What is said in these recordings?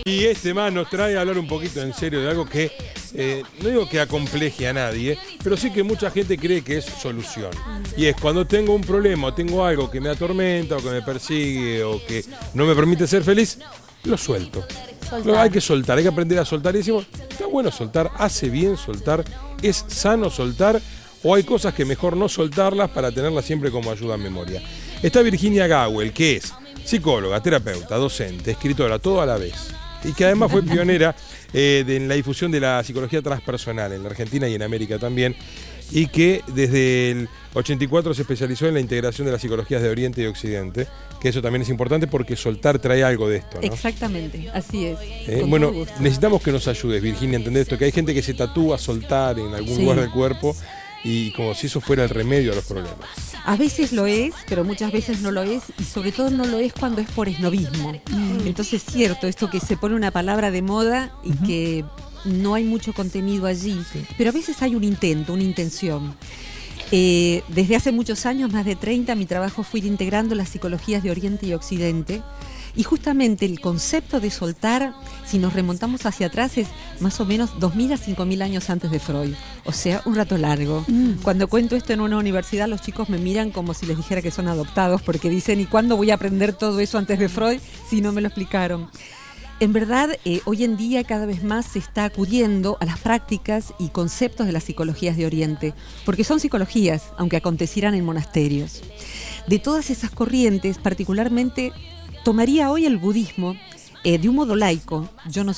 Y este más nos trae a hablar un poquito en serio de algo que, no digo que acompleje a nadie, pero sí que mucha gente cree que es solución. Y es cuando tengo un problema o tengo algo que me atormenta o que me persigue o que no me permite ser feliz, lo suelto. Hay que soltar, hay que aprender a soltar. Y decimos, está bueno soltar, hace bien soltar, es sano soltar, o hay cosas que mejor no soltarlas para tenerlas siempre como ayuda en memoria. Está Virginia Gawel, que es psicóloga, terapeuta, docente, escritora, todo a la vez. Y que además fue pionera en la difusión de la psicología transpersonal en la Argentina y en América también. Y que desde el 84 se especializó en la integración de las psicologías de Oriente y Occidente, que eso también es importante porque soltar trae algo de esto, ¿no? Exactamente, así es. Bueno, necesitamos que nos ayudes, Virginia, a entender esto, que hay gente que se tatúa soltar en algún lugar del cuerpo y como si eso fuera el remedio a los problemas. A veces lo es, pero muchas veces no lo es, y sobre todo no lo es cuando es por esnovismo. Entonces es cierto, esto que se pone una palabra de moda y que no hay mucho contenido allí, pero a veces hay un intento, una intención. Desde hace muchos años, más de 30, mi trabajo fue ir integrando las psicologías de Oriente y Occidente. Y justamente el concepto de soltar, si nos remontamos hacia atrás, es más o menos 2.000 a 5.000 años antes de Freud. O sea, un rato largo. Cuando cuento esto en una universidad, los chicos me miran como si les dijera que son adoptados, porque dicen, ¿y cuándo voy a aprender todo eso antes de Freud si no me lo explicaron? En verdad, hoy en día cada vez más se está acudiendo a las prácticas y conceptos de las psicologías de Oriente, porque son psicologías, aunque acontecieran en monasterios. De todas esas corrientes, particularmente tomaría hoy el budismo de un modo laico. Yo no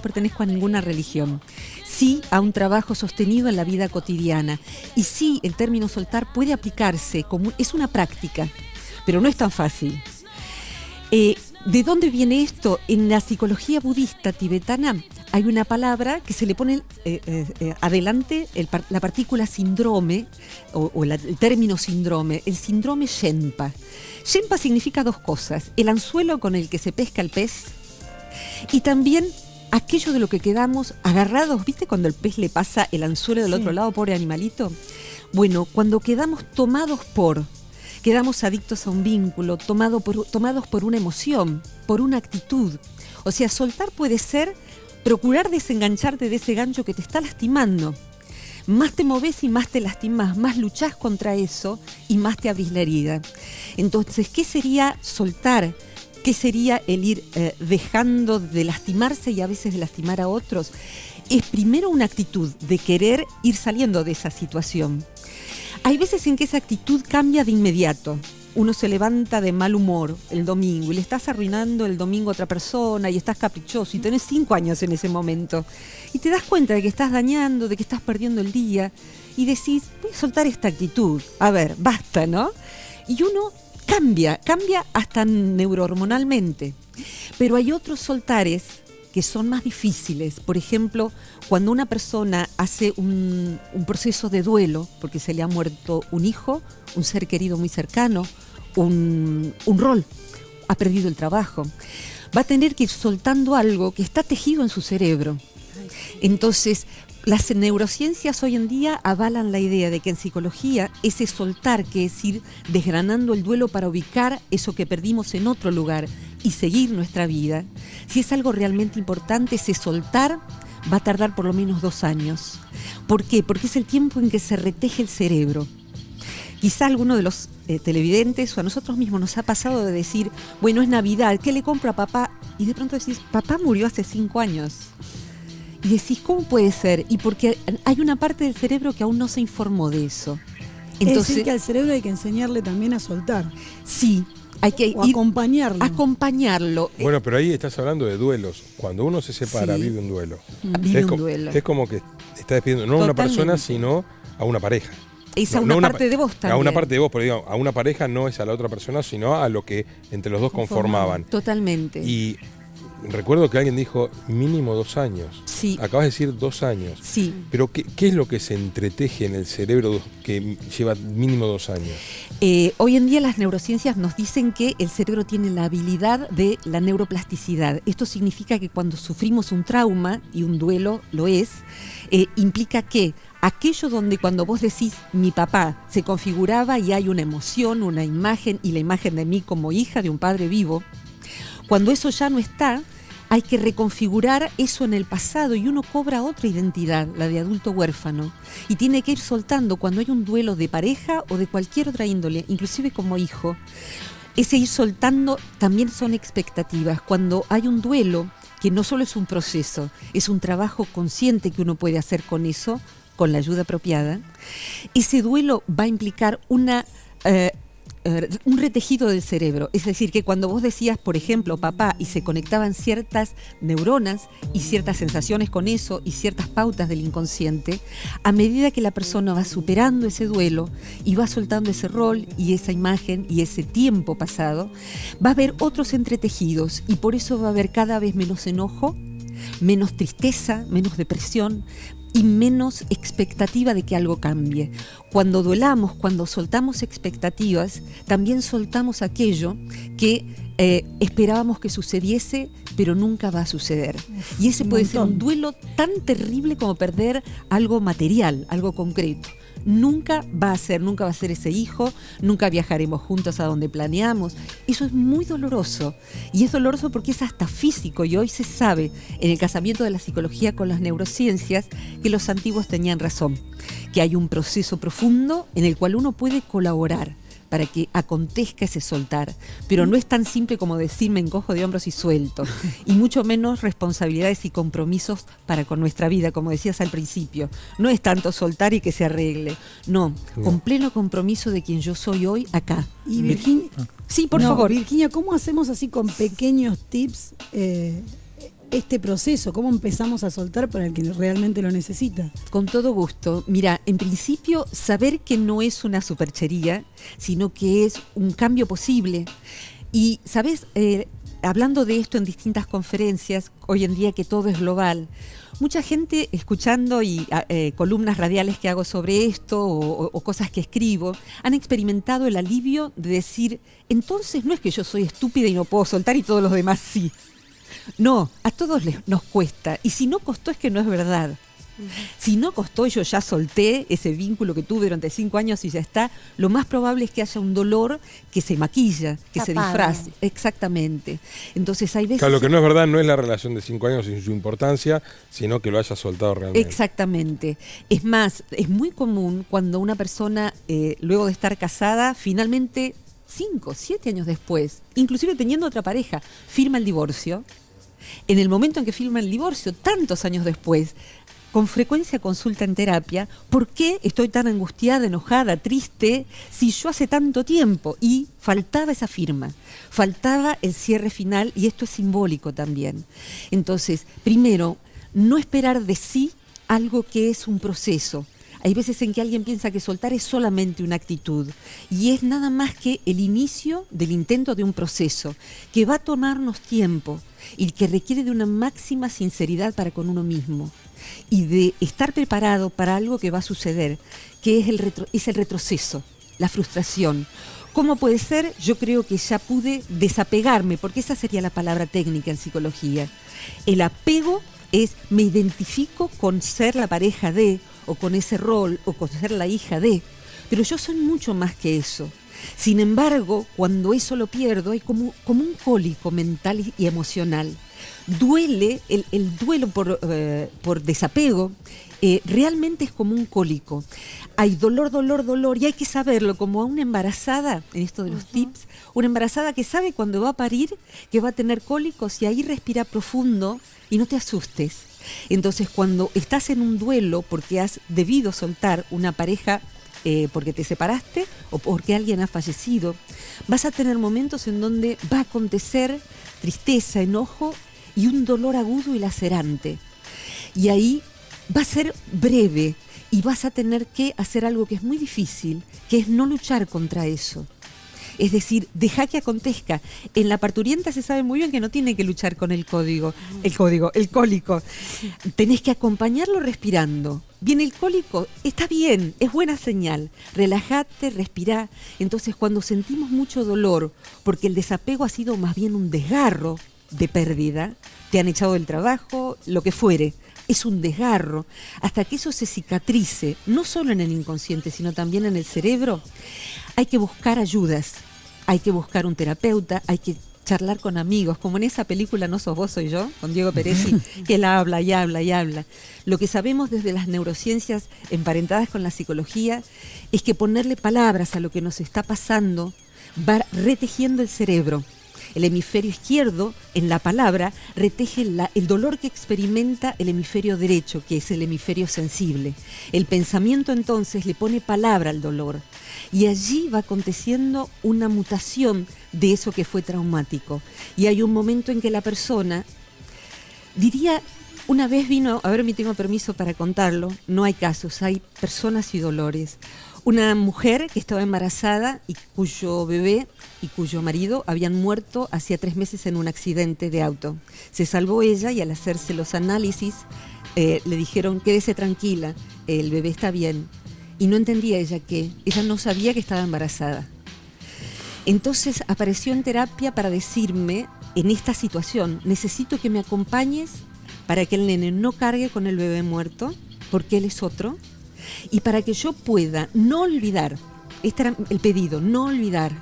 pertenezco a ninguna religión. Sí a un trabajo sostenido en la vida cotidiana. Y sí, el término soltar puede aplicarse como es una práctica, pero no es tan fácil. ¿De dónde viene esto? En la psicología budista tibetana hay una palabra que se le pone adelante la partícula síndrome o el término síndrome, el síndrome Shenpa. Shenpa significa dos cosas: el anzuelo con el que se pesca el pez y también aquello de lo que quedamos agarrados. ¿Viste cuando el pez le pasa el anzuelo del otro lado, pobre animalito? Bueno, cuando quedamos quedamos adictos a un vínculo, tomados por una emoción, por una actitud. O sea, soltar puede ser procurar desengancharte de ese gancho que te está lastimando. Más te moves y más te lastimás, más luchás contra eso y más te abrís la herida. Entonces, ¿qué sería soltar? ¿Qué sería el ir dejando de lastimarse y a veces de lastimar a otros? Es primero una actitud de querer ir saliendo de esa situación. Hay veces en que esa actitud cambia de inmediato. Uno se levanta de mal humor el domingo y le estás arruinando el domingo a otra persona y estás caprichoso y tenés 5 años en ese momento. Y te das cuenta de que estás dañando, de que estás perdiendo el día y decís, voy a soltar esta actitud. A ver, basta, ¿no? Y uno cambia hasta neurohormonalmente. Pero hay otros soltares que son más difíciles. Por ejemplo, cuando una persona hace un proceso de duelo, porque se le ha muerto un hijo, un ser querido muy cercano, un rol, ha perdido el trabajo, va a tener que ir soltando algo que está tejido en su cerebro. Entonces, las neurociencias hoy en día avalan la idea de que en psicología ese soltar, que es ir desgranando el duelo para ubicar eso que perdimos en otro lugar y seguir nuestra vida, si es algo realmente importante, ese soltar va a tardar por lo menos 2 años. ¿Por qué? Porque es el tiempo en que se reteje el cerebro. Quizá alguno de los televidentes o a nosotros mismos nos ha pasado de decir, bueno, es Navidad, ¿qué le compro a papá? Y de pronto decís, papá murió hace 5 años. Y decís, ¿cómo puede ser? Y porque hay una parte del cerebro que aún no se informó de eso. Entonces, es decir, que al cerebro hay que enseñarle también a soltar. Sí, hay que acompañarlo. Bueno, pero ahí estás hablando de duelos. Cuando uno se separa, vive un duelo. Vive un duelo. Es como que está despidiendo no a una persona, sino a una pareja. Es a una parte de vos también. A una parte de vos, pero digamos, a una pareja no es a la otra persona, sino a lo que entre los dos conformaban. Totalmente. Y recuerdo que alguien dijo mínimo 2 años. Sí. Acabas de decir 2 años. Sí. Pero ¿qué es lo que se entreteje en el cerebro que lleva mínimo 2 años? Hoy en día las neurociencias nos dicen que el cerebro tiene la habilidad de la neuroplasticidad. Esto significa que cuando sufrimos un trauma, y un duelo lo es, implica que aquello donde cuando vos decís mi papá se configuraba y hay una emoción, una imagen y la imagen de mí como hija de un padre vivo, cuando eso ya no está, hay que reconfigurar eso en el pasado y uno cobra otra identidad, la de adulto huérfano, y tiene que ir soltando cuando hay un duelo de pareja o de cualquier otra índole, inclusive como hijo. Ese ir soltando también son expectativas. Cuando hay un duelo, que no solo es un proceso, es un trabajo consciente que uno puede hacer con eso, con la ayuda apropiada, ese duelo va a implicar un retejido del cerebro. Es decir, que cuando vos decías, por ejemplo, papá, y se conectaban ciertas neuronas y ciertas sensaciones con eso y ciertas pautas del inconsciente, a medida que la persona va superando ese duelo y va soltando ese rol y esa imagen y ese tiempo pasado, va a haber otros entretejidos y por eso va a haber cada vez menos enojo, menos tristeza, menos depresión, y menos expectativa de que algo cambie. Cuando duelamos, cuando soltamos expectativas, también soltamos aquello que esperábamos que sucediese, pero nunca va a suceder. Y ese puede ser un duelo tan terrible como perder algo material, algo concreto. Nunca va a ser ese hijo, nunca viajaremos juntos a donde planeamos. Eso es muy doloroso. Y es doloroso porque es hasta físico. Y hoy se sabe, en el casamiento de la psicología con las neurociencias, que los antiguos tenían razón. Que hay un proceso profundo en el cual uno puede colaborar para que acontezca ese soltar. Pero no es tan simple como decir me encojo de hombros y suelto. Y mucho menos responsabilidades y compromisos para con nuestra vida, como decías al principio. No es tanto soltar y que se arregle. No, con pleno compromiso de quien yo soy hoy acá. Y Virginia, sí, por favor. Virginia, ¿cómo hacemos así con pequeños tips este proceso? ¿Cómo empezamos a soltar para el que realmente lo necesita? Con todo gusto. Mira, en principio, saber que no es una superchería, sino que es un cambio posible. Y, ¿sabes? Hablando de esto en distintas conferencias, hoy en día que todo es global, mucha gente escuchando y columnas radiales que hago sobre esto o cosas que escribo, han experimentado el alivio de decir, entonces no es que yo soy estúpida y no puedo soltar y todos los demás sí. No, a todos nos cuesta. Y si no costó es que no es verdad. Si no costó y yo ya solté ese vínculo que tuve durante 5 años y ya está, lo más probable es que haya un dolor que se maquilla, que se disfrace. Exactamente. Entonces hay veces... Claro, lo que no es verdad no es la relación de 5 años y su importancia, sino que lo haya soltado realmente. Exactamente. Es más, es muy común cuando una persona, luego de estar casada, finalmente 5, 7 años después, inclusive teniendo otra pareja, firma el divorcio. En el momento en que firma el divorcio, tantos años después, con frecuencia consulta en terapia, ¿por qué estoy tan angustiada, enojada, triste, si yo hace tanto tiempo? Y faltaba esa firma, faltaba el cierre final, y esto es simbólico también. Entonces, primero, no esperar de sí algo que es un proceso. Hay veces en que alguien piensa que soltar es solamente una actitud y es nada más que el inicio del intento de un proceso que va a tomarnos tiempo y que requiere de una máxima sinceridad para con uno mismo y de estar preparado para algo que va a suceder, que es el retroceso, la frustración. ¿Cómo puede ser? Yo creo que ya pude desapegarme, porque esa sería la palabra técnica en psicología. El apego es me identifico con ser la pareja de, o con ese rol, o con ser la hija de, pero yo soy mucho más que eso. Sin embargo, cuando eso lo pierdo, hay como un cólico mental y emocional. Duele, el duelo por desapego, realmente es como un cólico. Hay dolor, y hay que saberlo, como a una embarazada, en esto de los tips, una embarazada que sabe cuando va a parir que va a tener cólicos y ahí respira profundo y no te asustes. Entonces, cuando estás en un duelo porque has debido soltar una pareja porque te separaste o porque alguien ha fallecido, vas a tener momentos en donde va a acontecer tristeza, enojo y un dolor agudo y lacerante. Y ahí va a ser breve y vas a tener que hacer algo que es muy difícil, que es no luchar contra eso. Es decir, deja que acontezca. En la parturienta se sabe muy bien que no tiene que luchar con el cólico. Tenés que acompañarlo respirando. Viene el cólico, está bien, es buena señal. Relájate, respirá. Entonces, cuando sentimos mucho dolor, porque el desapego ha sido más bien un desgarro de pérdida, te han echado del trabajo, lo que fuere, es un desgarro, hasta que eso se cicatrice, no solo en el inconsciente, sino también en el cerebro, hay que buscar ayudas. Hay que buscar un terapeuta, hay que charlar con amigos, como en esa película No sos vos, soy yo, con Diego Peretti, que él habla y habla y habla. Lo que sabemos desde las neurociencias emparentadas con la psicología es que ponerle palabras a lo que nos está pasando va retejiendo el cerebro. El hemisferio izquierdo, en la palabra, reteje el dolor que experimenta el hemisferio derecho, que es el hemisferio sensible. El pensamiento entonces le pone palabra al dolor. Y allí va aconteciendo una mutación de eso que fue traumático. Y hay un momento en que la persona, diría, una vez vino, a ver, me tengo permiso para contarlo, no hay casos, hay personas y dolores. Una mujer que estaba embarazada y cuyo bebé y cuyo marido habían muerto hacía 3 meses en un accidente de auto. Se salvó ella y al hacerse los análisis le dijeron, quédese tranquila, el bebé está bien. Y no entendía ella qué, ella no sabía que estaba embarazada. Entonces apareció en terapia para decirme, en esta situación, necesito que me acompañes para que el nene no cargue con el bebé muerto, porque él es otro, y para que yo pueda no olvidar, este era el pedido, no olvidar,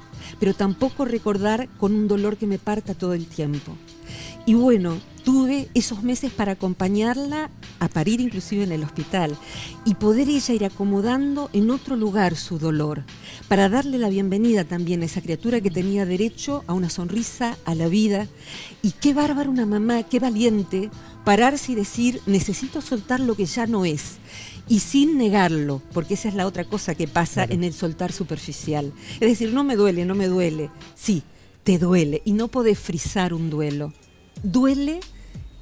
pero tampoco recordar con un dolor que me parta todo el tiempo. Y bueno, tuve esos meses para acompañarla a parir inclusive en el hospital y poder ella ir acomodando en otro lugar su dolor, para darle la bienvenida también a esa criatura que tenía derecho a una sonrisa, a la vida. Y qué bárbaro una mamá, qué valiente, pararse y decir, necesito soltar lo que ya no es. Y sin negarlo, porque esa es la otra cosa que pasa en el soltar superficial. Es decir, no me duele, no me duele. Sí, te duele y no podés frizar un duelo. Duele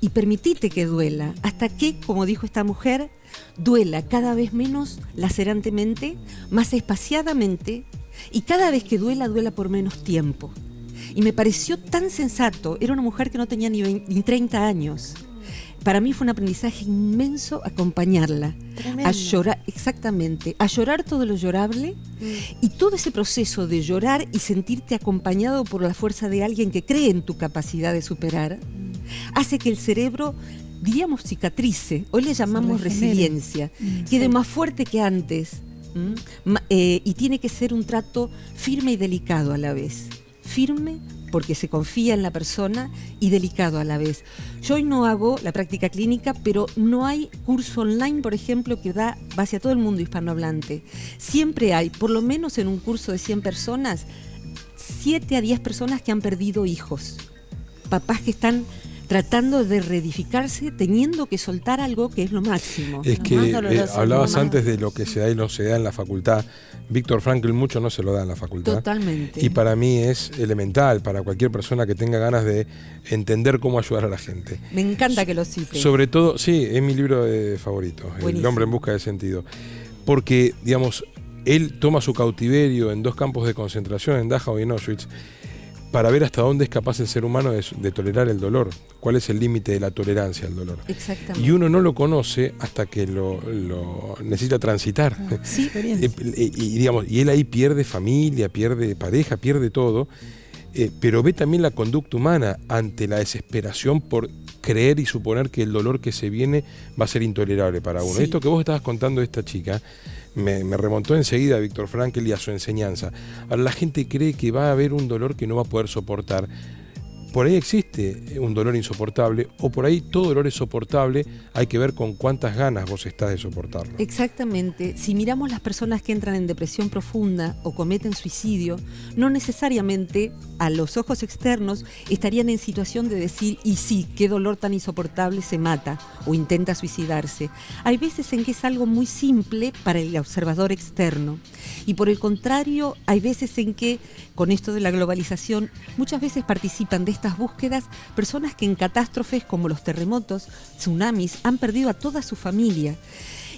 y permitite que duela, hasta que, como dijo esta mujer, duela cada vez menos lacerantemente, más espaciadamente, y cada vez que duela, duela por menos tiempo. Y me pareció tan sensato, era una mujer que no tenía ni 30 años. Para mí fue un aprendizaje inmenso acompañarla. Tremendo. A llorar, exactamente, a llorar todo lo llorable y todo ese proceso de llorar y sentirte acompañado por la fuerza de alguien que cree en tu capacidad de superar, hace que el cerebro, diríamos, cicatrice, hoy le llamamos resiliencia, quede más fuerte que antes, y tiene que ser un trato firme y delicado a la vez. Firme porque se confía en la persona y delicado a la vez. Yo hoy no hago la práctica clínica, pero no hay curso online, por ejemplo, que va hacia todo el mundo hispanohablante. Siempre hay, por lo menos en un curso de 100 personas, 7 a 10 personas que han perdido hijos. Papás que están tratando de reedificarse, teniendo que soltar algo que es lo máximo. Es que hablabas antes de lo que se da y no se da en la facultad. Víctor Frankl mucho no se lo da en la facultad. Totalmente. Y para mí es elemental, para cualquier persona que tenga ganas de entender cómo ayudar a la gente. Me encanta que lo cites. Sobre todo, sí, es mi libro favorito, Buenísimo. El hombre en busca de sentido. Porque, digamos, él toma su cautiverio en 2 campos de concentración, en Dachau y en Auschwitz, para ver hasta dónde es capaz el ser humano de tolerar el dolor, cuál es el límite de la tolerancia al dolor. Exactamente. Y uno no lo conoce hasta que lo necesita transitar. Sí, digamos, y él ahí pierde familia, pierde pareja, pierde todo, pero ve también la conducta humana ante la desesperación por creer y suponer que el dolor que se viene va a ser intolerable para uno. Sí. Esto que vos estabas contando de esta chica me remontó enseguida a Víctor Frankl y a su enseñanza. Ahora la gente cree que va a haber un dolor que no va a poder soportar. Por ahí existe un dolor insoportable, o por ahí todo dolor es soportable, hay que ver con cuántas ganas vos estás de soportarlo. Exactamente. Si miramos las personas que entran en depresión profunda o cometen suicidio, no necesariamente a los ojos externos estarían en situación de decir, y sí, qué dolor tan insoportable, se mata o intenta suicidarse. Hay veces en que es algo muy simple para el observador externo. Y por el contrario, hay veces en que, con esto de la globalización, muchas veces participan de estas búsquedas personas que en catástrofes como los terremotos, tsunamis, han perdido a toda su familia.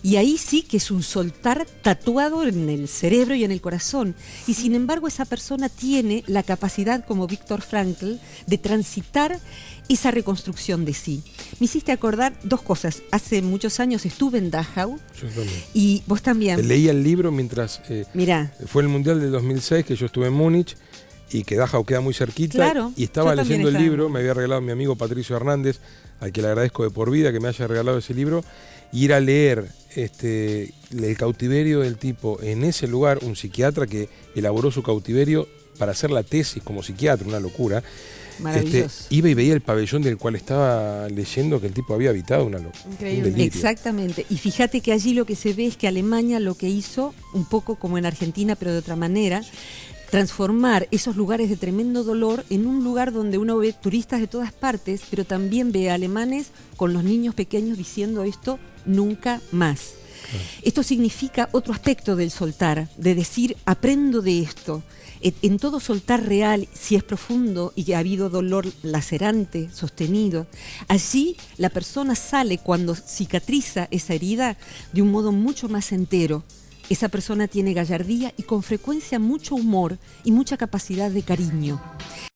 Y ahí sí que es un soltar tatuado en el cerebro y en el corazón. Y sin embargo esa persona tiene la capacidad, como Víctor Frankl, de transitar esa reconstrucción de sí. Me hiciste acordar 2 cosas. Hace muchos años estuve en Dachau. Yo también. Y vos también. Leía el libro mientras Mirá. Fue el Mundial del 2006 que yo estuve en Múnich y que Dachau queda muy cerquita. Claro, y estaba yo también leyendo el estaba. libro, me había regalado mi amigo Patricio Hernández, al que le agradezco de por vida que me haya regalado ese libro, y ir a leer el cautiverio del tipo en ese lugar, un psiquiatra que elaboró su cautiverio para hacer la tesis como psiquiatra, una locura. Maravilloso. Iba y veía el pabellón del cual estaba leyendo que el tipo había habitado un delirio. Exactamente. Y fíjate que allí lo que se ve es que Alemania lo que hizo, un poco como en Argentina, pero de otra manera, transformar esos lugares de tremendo dolor en un lugar donde uno ve turistas de todas partes, pero también ve alemanes con los niños pequeños diciendo esto nunca más. Esto significa otro aspecto del soltar, de decir, aprendo de esto. En todo soltar real, si es profundo y ha habido dolor lacerante, sostenido, allí la persona sale, cuando cicatriza esa herida, de un modo mucho más entero. Esa persona tiene gallardía y con frecuencia mucho humor y mucha capacidad de cariño,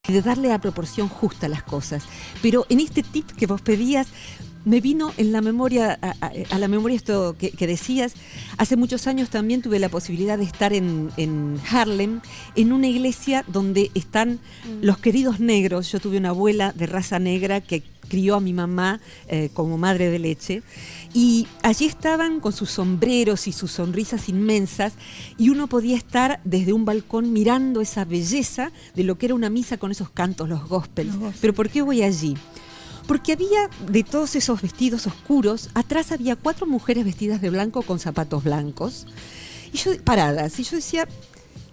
y de darle la proporción justa a las cosas. Pero en este tip que vos pedías, me vino en la memoria, a la memoria esto que decías. Hace muchos años también tuve la posibilidad de estar en Harlem, en una iglesia donde están los queridos negros. Yo tuve una abuela de raza negra que crió a mi mamá como madre de leche, y allí estaban con sus sombreros y sus sonrisas inmensas, y uno podía estar desde un balcón mirando esa belleza de lo que era una misa con esos cantos, los gospels. ¿Pero por qué voy allí? Porque había, de todos esos vestidos oscuros, atrás había 4 mujeres vestidas de blanco con zapatos blancos, y yo paradas, y yo decía,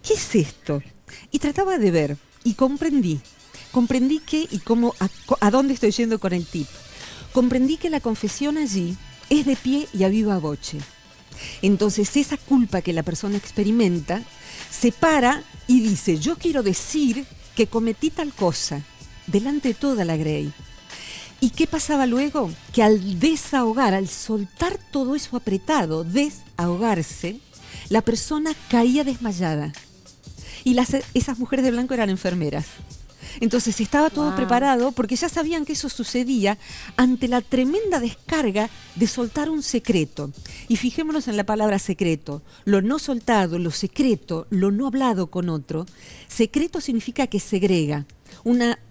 ¿qué es esto? Y trataba de ver, y comprendí que, y cómo, a dónde estoy yendo con el tip. Comprendí que la confesión allí es de pie y a viva voce. Entonces esa culpa que la persona experimenta se para y dice, yo quiero decir que cometí tal cosa, delante de toda la Grey. ¿Y qué pasaba luego? Que al desahogar, al soltar todo eso apretado, desahogarse, la persona caía desmayada. Y esas mujeres de blanco eran enfermeras. Entonces estaba todo preparado, porque ya sabían que eso sucedía ante la tremenda descarga de soltar un secreto. Y fijémonos en la palabra secreto. Lo no soltado, lo secreto, lo no hablado con otro. Secreto significa que segrega.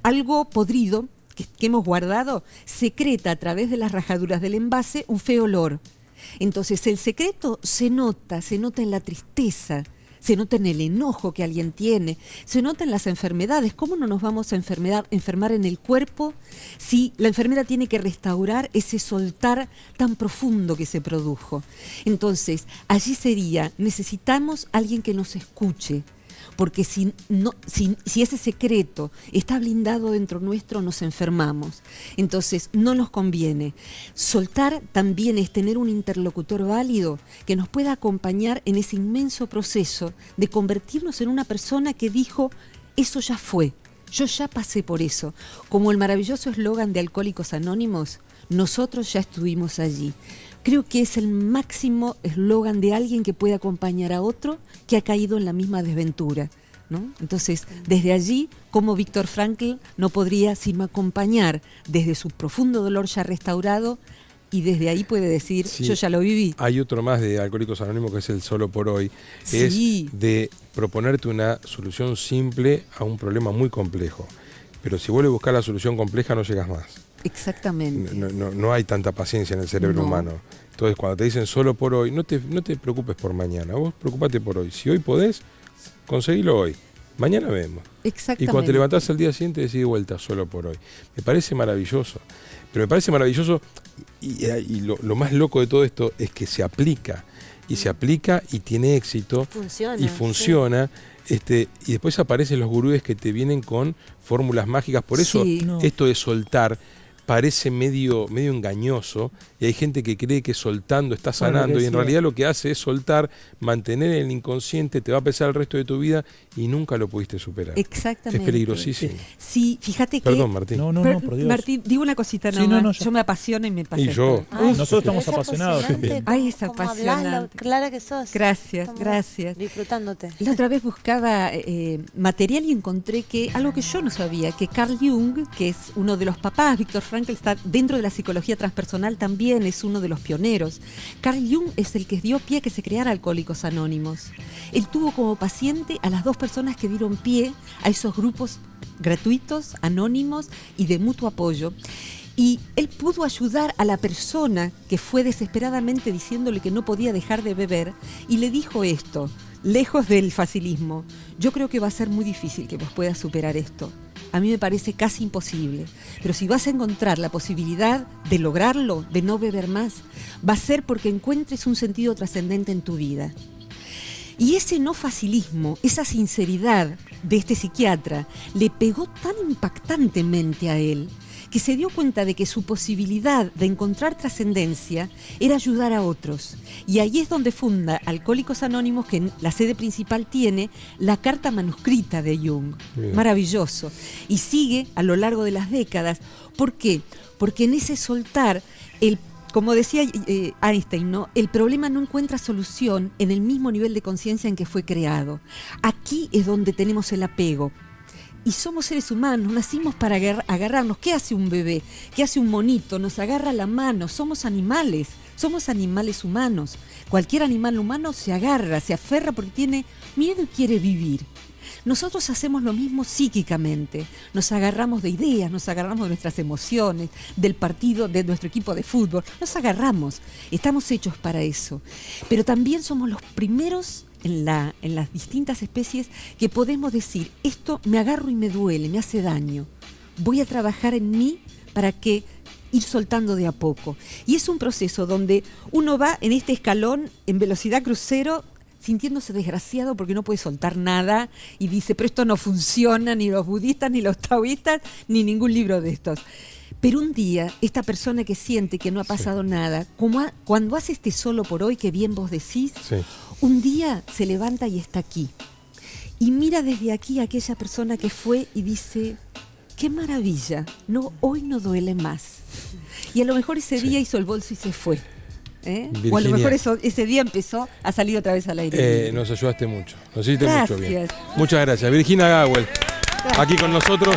Algo podrido que hemos guardado secreta a través de las rajaduras del envase un feo olor. Entonces el secreto se nota en la tristeza, se nota en el enojo que alguien tiene, se nota en las enfermedades. ¿Cómo no nos vamos a enfermar en el cuerpo si la enfermera tiene que restaurar ese soltar tan profundo que se produjo? Entonces, allí necesitamos alguien que nos escuche, porque si ese secreto está blindado dentro nuestro, nos enfermamos. Entonces, no nos conviene. Soltar también es tener un interlocutor válido que nos pueda acompañar en ese inmenso proceso de convertirnos en una persona que dijo, eso ya fue, yo ya pasé por eso. Como el maravilloso eslogan de Alcohólicos Anónimos, nosotros ya estuvimos allí. Creo que es el máximo eslogan de alguien que puede acompañar a otro que ha caído en la misma desventura, ¿no? Entonces, desde allí, como Viktor Frankl no podría sino acompañar desde su profundo dolor ya restaurado, y desde ahí puede decir, yo ya lo viví. Hay otro más de Alcohólicos Anónimos que es el solo por hoy. Sí. Es de proponerte una solución simple a un problema muy complejo. Pero si vuelves a buscar la solución compleja no llegas más. Exactamente. No hay tanta paciencia en el cerebro humano. Entonces, cuando te dicen solo por hoy, no te preocupes por mañana. Vos preocupate por hoy. Si hoy podés, conseguilo hoy. Mañana vemos. Exactamente. Y cuando te levantás al día siguiente, decís de vuelta solo por hoy. Me parece maravilloso. Pero me parece maravilloso, y lo más loco de todo esto es que se aplica. Y se aplica y tiene éxito. Funciona. Sí. Y después aparecen los gurúes que te vienen con fórmulas mágicas. Por eso esto de soltar parece medio engañoso, y hay gente que cree que soltando está sanando, y en realidad lo que hace es soltar, mantener en el inconsciente, te va a pesar el resto de tu vida y nunca lo pudiste superar. Exactamente. Es peligrosísimo. Sí, fíjate que... Perdón, Martín. No, por Dios. Martín, digo una cosita nomás. Yo me apasiona y me pasa. Y yo. Nosotros estamos apasionados. Ay, es apasionante. Clara que sos. Gracias. Disfrutándote. La otra vez buscaba material y encontré que algo que yo no sabía, que Carl Jung, que es uno de los papás, Viktor Frankl está dentro de la psicología transpersonal también, es uno de los pioneros. Carl Jung es el que dio pie a que se creara Alcohólicos Anónimos. Él tuvo como paciente a las 2 personas que dieron pie a esos grupos gratuitos, anónimos y de mutuo apoyo. Y él pudo ayudar a la persona que fue desesperadamente diciéndole que no podía dejar de beber, y le dijo esto, lejos del facilismo: yo creo que va a ser muy difícil que vos puedas superar esto. a mí me parece casi imposible. Pero si vas a encontrar la posibilidad de lograrlo, de no beber más, va a ser porque encuentres un sentido trascendente en tu vida. Y ese no facilismo, esa sinceridad de este psiquiatra, le pegó tan impactantemente a él, que se dio cuenta de que su posibilidad de encontrar trascendencia era ayudar a otros. Y ahí es donde funda Alcohólicos Anónimos, que la sede principal tiene la carta manuscrita de Jung. Bien. Maravilloso. Y sigue a lo largo de las décadas. ¿Por qué? Porque en ese soltar, como decía Einstein, ¿no? El problema no encuentra solución en el mismo nivel de conciencia en que fue creado. Aquí es donde tenemos el apego. Y somos seres humanos, nacimos para agarrarnos. ¿Qué hace un bebé? ¿Qué hace un monito? Nos agarra la mano. Somos animales humanos. Cualquier animal humano se agarra, se aferra porque tiene miedo y quiere vivir. Nosotros hacemos lo mismo psíquicamente. Nos agarramos de ideas, nos agarramos de nuestras emociones, del partido, de nuestro equipo de fútbol. Nos agarramos. Estamos hechos para eso. Pero también somos los primeros en las distintas especies que podemos decir, esto me agarro y me duele, me hace daño. Voy a trabajar en mí para que ir soltando de a poco. Y es un proceso donde uno va en este escalón en velocidad crucero, sintiéndose desgraciado porque no puede soltar nada y dice, pero esto no funciona, ni los budistas, ni los taoístas, ni ningún libro de estos. Pero un día, esta persona que siente que no ha pasado nada, cuando hace este solo por hoy, que bien vos decís, un día se levanta y está aquí. Y mira desde aquí a aquella persona que fue y dice, qué maravilla, hoy no duele más. Y a lo mejor ese día hizo el bolso y se fue. Virginia, o a lo mejor ese día empezó a salir otra vez al aire. Nos ayudaste mucho, nos hiciste mucho bien. Muchas gracias. Virginia Gawel, aquí con nosotros.